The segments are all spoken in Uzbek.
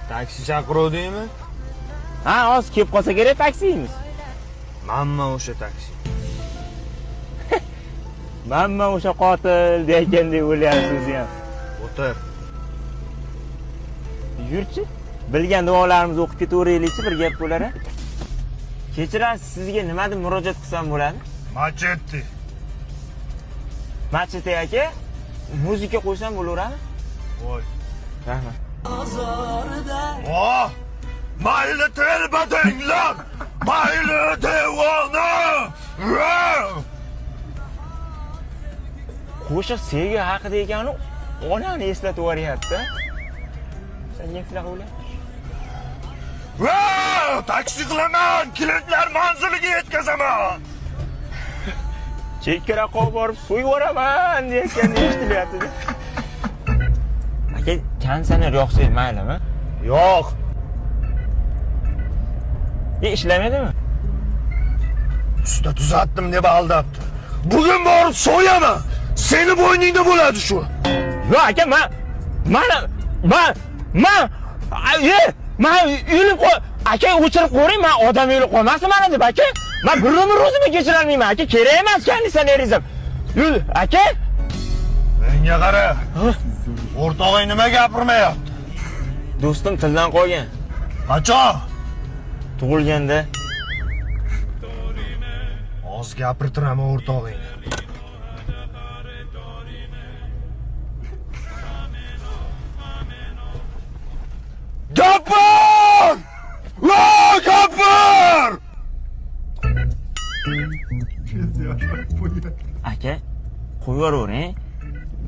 Taksi chaqiruvdingmi? Ha, hozir kelib qolsa kerak taksiyimiz. Manman o'sha taksi. Manman o'sha qotil degandek o'ylayapsiz ham. O'tir. Yurchi, bilgan duolarimizni o'qib ketaveraylikchi, bir gap bo'lar-a. Kechirasiz, sizga nima deb murojaat qilsam bo'ladi? Machete. Machete aka, muzika qo'ysam bo'laveradi? Voy. Rahmat. Oh! Mayli telbadanglar! Mayli devona! Qo'shiq sevgi haqida ekani onani eslatib yuboryapti. Sen neflar o'ylayapsan? Taksi qilaman! Klientlar manziliga yetkazaman! Chekkaroqqa borib so'yib yuboraman deyotganda eshitilyapti. Aka, konditsioner yoqsa maylimi? Yo'q. Ishlamadimi? Usta tuzatdim deb aldabdi. Bugun borib so'yaman. Seni bo'yningda bo'ladi shu. Yo'q aka, men o'lib qo'y. Aka, o'chirib qo'ying, men odam o'lib qolmasin mana deb aka. Men bir umr o'zimni kechira olmayman aka, kerak emas konditsioneringizm. Yur, aka. Menga qara. O'rtog'ing nima gapirmayapti? Do'stim tildan qolgan. Qachon? Tug'ilganda. Oz gapirtiraman o'rtog'ingni. Gapir! Gapir! Aka, qo'yavering.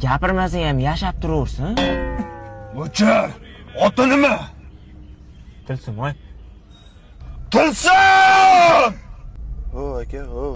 Gapirmasang ham yashab turaversin. O'chir. Oti nima? Tilsimoy. Tilsim! O aka, o.